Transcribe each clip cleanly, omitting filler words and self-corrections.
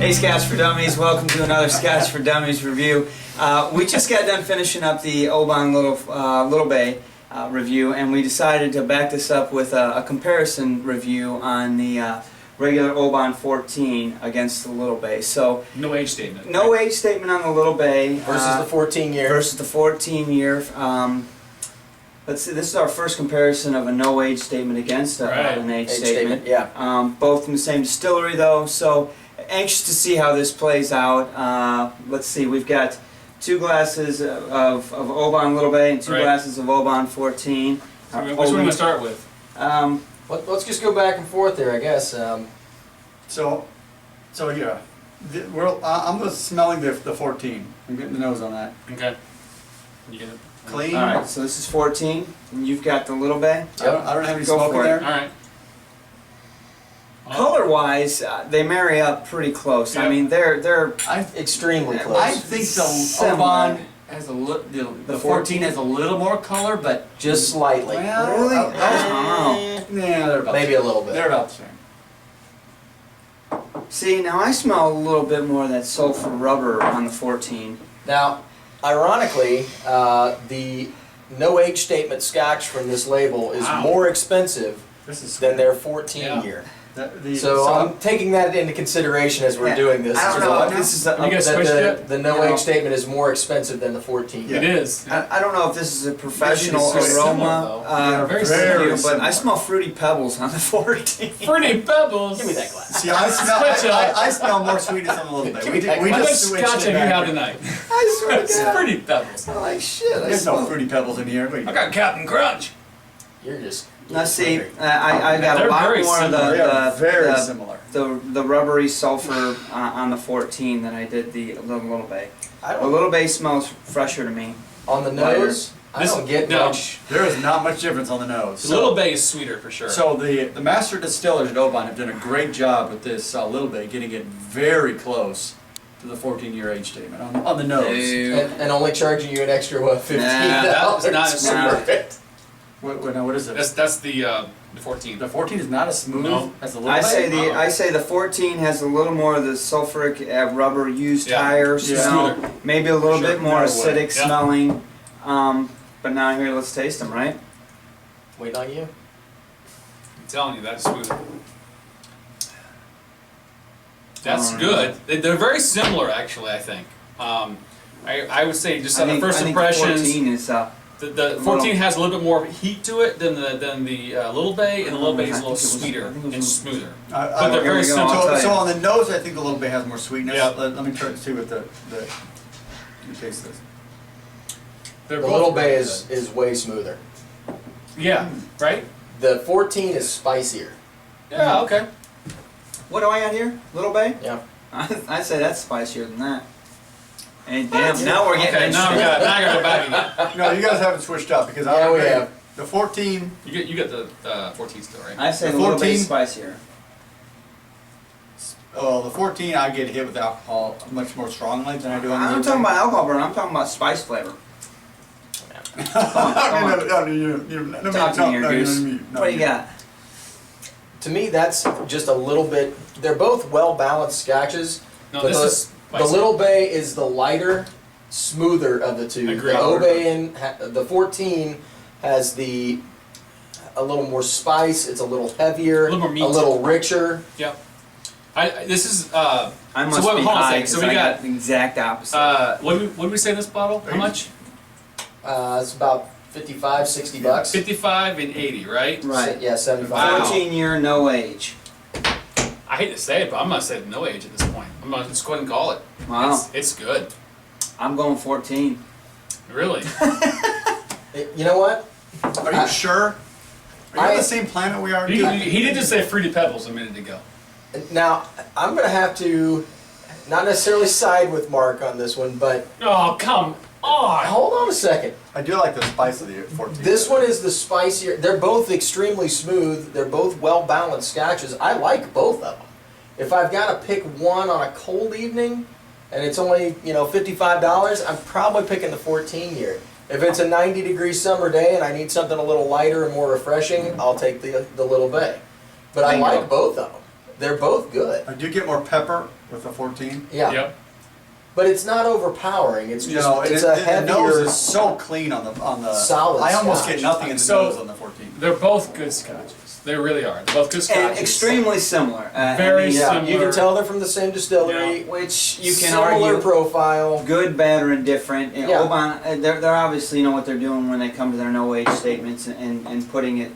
Hey, Scotch for Dummies, welcome to another Scotch for Dummies review. We just got done finishing up the Oban Little Bay review, and we decided to back this up with a comparison review on the regular Oban 14 against the Little Bay. So no age statement. No age statement on the Little Bay. Versus the 14 year. Versus the 14 year. Let's see, this is our first comparison of a no age statement against an age statement. Yeah. Both from the same distillery though, so anxious to see how this plays out. Let's see, we've got 2 glasses of Oban Little Bay and 2 glasses of Oban 14. So which one do we start with? Let's just go back and forth there, I guess. So yeah, I'm just smelling the 14. I'm getting the nose on that. Okay. You get it. Clean. All right, so this is 14, and you've got the Little Bay. I don't have any Go smoke for in it. there. All right. Color-wise, they marry up pretty close. Yeah. I mean, they're Extremely close. I think the Oban has the 14 has a little more color, but just slightly. well, Really? yeah, they're about Maybe a little bit. They're about the same. See, now I smell a little bit more of that sulfur rubber on the 14. Now, ironically, the no age statement Scotch from this label is more expensive than their 14 year. So I'm taking that into consideration as we're doing this. I don't know if this is the no age statement is more expensive than the 14 year. It is. I don't know if this is a professional Very aroma, very review, similar. but I smell Fruity Pebbles on the 14. Fruity Pebbles. Give me that glass. See, I smell more sweetness on the Little Bay. We How much just switched Scotch it have you back. had tonight? I swear to It's God. Fruity Pebbles. I'm like shit. I There's no smell. Fruity Pebbles in here. I got Captain Crunch. You're just. Now see, I got They're a lot very more of similar. They are very the similar. the rubbery sulfur on the 14 than I did the Little Bay. I The don't. Little Bay smells fresher to me. On the nose, I don't get much. There is not much difference on the nose. The Little Bay is sweeter for sure. So the master distillers at Oban have done a great job with this Little Bay, getting it very close to the 14-year age statement on the nose. And only charging you an extra, what, $15? That's not a smooth. What is it? That's the 14. The 14 is not as smooth No. as the Little Bay? I say the 14 has a little more of the sulfuric rubber used higher smell, maybe a little bit more acidic smelling. But now here, let's taste them, right? Waiting on you. I'm telling you, that's smooth. That's good. They're very similar, actually, I think. I would say, just on the first impressions, the 14 is the 14 has a little bit more heat to it than the Little Bay, and the Little Bay is a little sweeter and smoother. But they're very similar. So on the nose, I think the Little Bay has more sweetness. Yeah. Let me try to see what let me taste this. They're The both Little Bay really is way smoother. good. Yeah, right? The 14 is spicier. Yeah, okay. what do I got here? Little Bay? Yeah. I'd say that's spicier than that. Hey, damn! Now we're getting Okay, now I got to go back again. No, you guys haven't switched up because Yeah, we have. The 14. You get the 14 still, right? I say The the Little Bay 14? spicier. Oh, the 14 I get hit with alcohol much more strongly than I do on the I'm Little talking Bay. about alcohol burn. I'm talking about spice flavor. Talk to me here, Goose. What do you got? To me, that's just a little bit. They're both well balanced scotches. No, but this is the Little Bay is the lighter, smoother of the two. Agreed. The Oban, the 14 has a little more spice. It's a little heavier, A little more meat. a little richer. Yep. This is I must what, be hold on a high second. So because we I got got the exact opposite. what did we say in this bottle? How much? It's about $55, $60. 55 and 80, right? Right. Yeah, 75. Wow. 14-year, no age. I hate to say it, but I'm gonna say no age at this point. I'm gonna just go ahead and call it. Wow. It's good. I'm going 14. Really. You know what? Are you sure? Are you on the same planet we are? He did just say Fruity Pebbles a minute ago. Now, I'm going to have to not necessarily side with Mark on this one, but Oh, come on. hold on a second. I do like the spice of the 14. This one is the spicier. They're both extremely smooth. They're both well-balanced scotches. I like both of them. If I've got to pick one on a cold evening, and it's only, $55, I'm probably picking the 14-year. If it's a 90-degree summer day and I need something a little lighter and more refreshing, I'll take the Little Bay. But I like both of them. They're both good. I do get more pepper with the 14. Yeah. Yep. But it's not overpowering. It's just it's the a nose heavier. is so clean on the solid I almost Scotch. get nothing in the So- nose on the 14. They're both good scotches. They really are. They're both good And scotches. extremely similar. Very Yeah, similar. you can tell they're from the same distillery. Which you can similar argue profile. good, bad, or indifferent. And Yeah. Oban, they're obviously know what they're doing when they come to their no age statements and putting it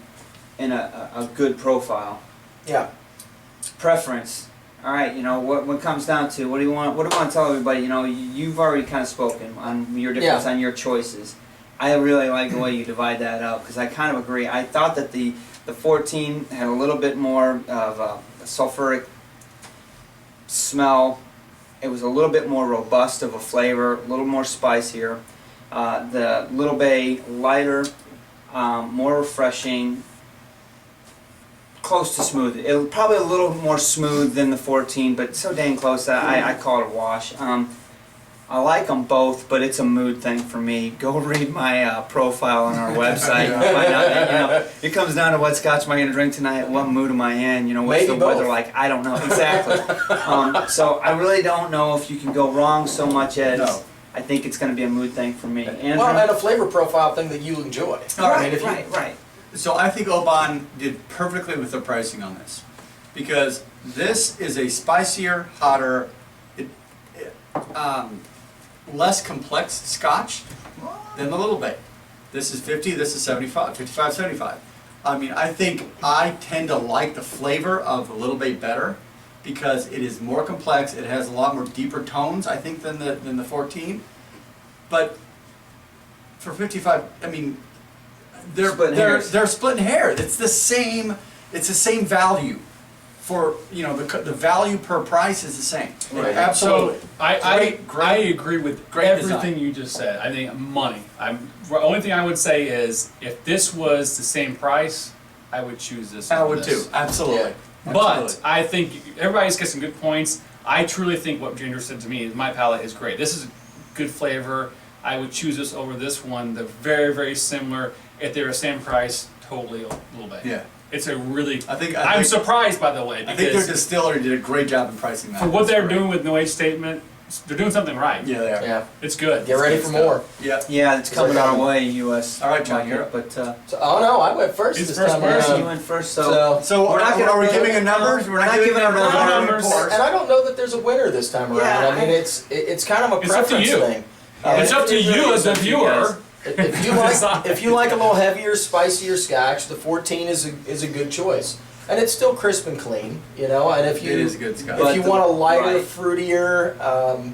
in a good profile. Yeah. Preference. All right, what it comes down to, what do you want to tell everybody? You've already kind of spoken on your difference on your choices. I really like the way you divide that up because I kind of agree. I thought that the 14 had a little bit more of a sulfuric smell. It was a little bit more robust of a flavor, a little more spicier. The Little Bay lighter, more refreshing. Close to smooth. It was probably a little more smooth than the 14, but so dang close that I call it a wash. I like them both, but it's a mood thing for me. Go read my profile on our website and find out that, it comes down to what scotch am I going to drink tonight, what mood am I in, what's Maybe the weather both. like, I don't know, exactly. So I really don't know if you can go wrong so much as No. I think it's going to be a mood thing for me. Andrew? Well, and a flavor profile thing that you enjoy. I mean, if you, right. So I think Oban did perfectly with their pricing on this, because this is a spicier, hotter, less complex Scotch than the Little Bay. This is 50, this is 75, 55, 75. I mean, I think I tend to like the flavor of the Little Bay better because it is more complex. It has a lot more deeper tones, I think, than the 14. But for 55, I mean, they're splitting hairs. It's the same value. For the value per price is the same. Right. Absolutely. So I Great agree with great everything design. you just said. I think money. The only thing I would say is if this was the same price, I would choose this. I over would this. too. Absolutely. But Absolutely. I think everybody's got some good points. I truly think what Ginger said to me is my palate is great. This is good flavor. I would choose this over this one. They're very, very similar. If they're the same price, totally a little bit. Yeah. It's a really. I think I'm surprised, by the way, I think their because distillery did a great job in pricing that. for what That's they're great. doing with No Age Statement, they're doing something right. Yeah, they are. yeah, It's good. get ready good for stuff. more. Yeah. Yeah, it's coming our way, U.S. All right, John, you're market, up. but So, oh no, I went first He's this first time person. you around. went first, So We're not gonna are we really- giving a numbers? We're not giving a numbers. Numbers. report. And I don't know that there's a winner this time around. Yeah, I mean, it's kind of a It's up to preference you. thing. It's up to it you really as is a up to you guys. viewer. If you like a little heavier, spicier Scotch, the 14 is a good choice, and it's still crisp and clean, And if you It is good Scotch. if you want a lighter, Right. fruitier,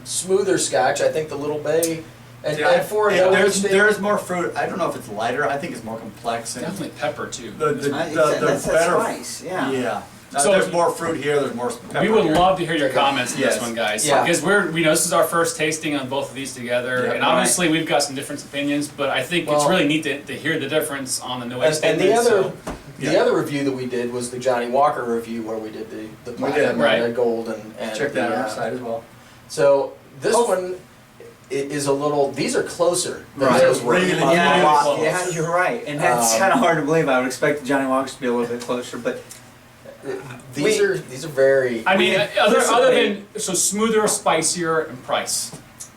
smoother Scotch, I think the Little Bay and, Yeah, and for yeah, no there's age there's more fruit. I don't know if it's lighter. I think it's more complex. And Definitely pepper too. the that's better. spice, yeah. Yeah. So- There's more fruit here. There's more pepper We would here. love to hear your comments on Yes. this one, guys. Yeah. Because we know this is our first tasting on both of these together, Yeah, and obviously we've got some different opinions. But I think it's Well- really neat to hear the difference on the No Age And Statement. the other so- the Yeah. other review that we did was the Johnny Walker review where we did the We platinum did, right. and the gold and Check that the, on our site as well. So this Oh. one is a little. These are closer than Right. those were. Really, A Yeah, lot close. yeah, you're right, and that's kind of hard to believe. I would expect the Johnny Walkers to be a little bit closer, but These are very. I mean, we other anticipate- than smoother, spicier, and price.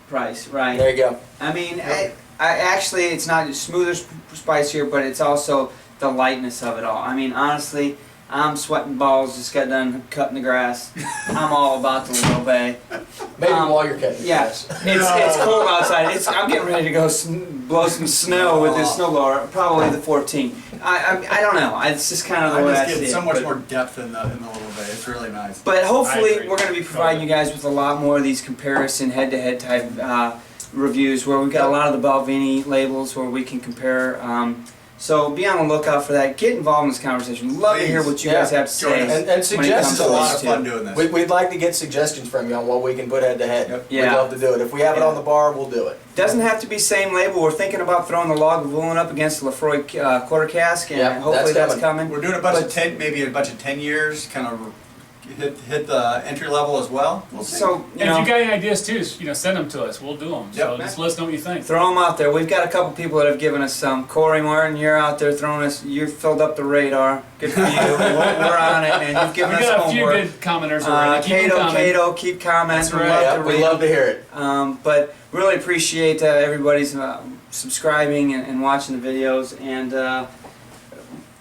price, right? There you go. I mean, I actually, it's not just smoother, spicier, but it's also the lightness of it all. I mean, honestly, I'm sweating balls. Just got done cutting the grass. I'm all about the Little Bay. Maybe while you're cutting. Yeah, Yes. it's cold outside. I'm getting ready to go blow some snow with this snowblower. Probably the 14. I don't know. It's just kind of the way I I just see get it. so much but- more depth in the Little Bay. It's really nice. But I hopefully, agree. we're going to be providing you guys with a lot more of these comparison, head-to-head type reviews, where we've got a lot of the Balvenie labels where we can compare. So be on the lookout for that. Get involved in this conversation. We'd love to hear what you Yeah. guys have to Join say. us. And when it suggestions comes It's to a lot these of two. fun doing this. We'd like to get suggestions from you on what we can put head to head. Yep. Yeah. We'd love to do it. If we have it Yeah. on the bar, we'll do it. Doesn't have to be same label. We're thinking about throwing the log of Woolen up against the Lefroy quarter cask, and Yeah, hopefully that's that's coming. We're doing a bunch But- of 10, maybe a bunch of 10 years, kind of hit the entry level as well. We'll see. So, And if you got any ideas too, send them to us. We'll do them. So Yep. just let us know what you think. throw them out there. We've got a couple people that have given us some. Corey Martin, you're out there throwing us. You've filled up the radar. Good for you. We're on it, man. You've given We us got a few homework. good commenters already. Keep them coming. Cato, keep commenting. That's right. We love Yeah, to we read love them. to hear it. But really appreciate everybody's subscribing and watching the videos and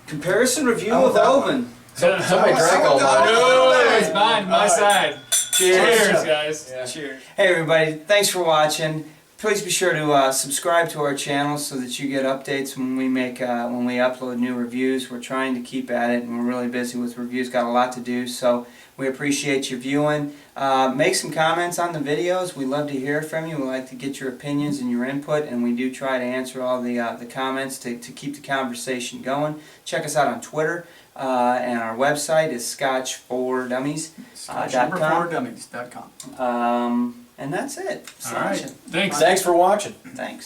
comparison review Oh, of that one. Oban. Somebody drank all mine. No, it's mine, my side. Cheers. Cheers, guys. Yeah. Cheers. Hey everybody, thanks for watching. Please be sure to subscribe to our channel so that you get updates when we upload new reviews. We're trying to keep at it, and we're really busy with reviews. Got a lot to do, so we appreciate you viewing. Make some comments on the videos. We love to hear from you. We like to get your opinions and your input, and we do try to answer all the comments to keep the conversation going. Check us out on Twitter, and our website is Scotch4Dummies. Scotch4Dummies.com. And that's it. All right. Thanks. Thanks for watching. Thanks.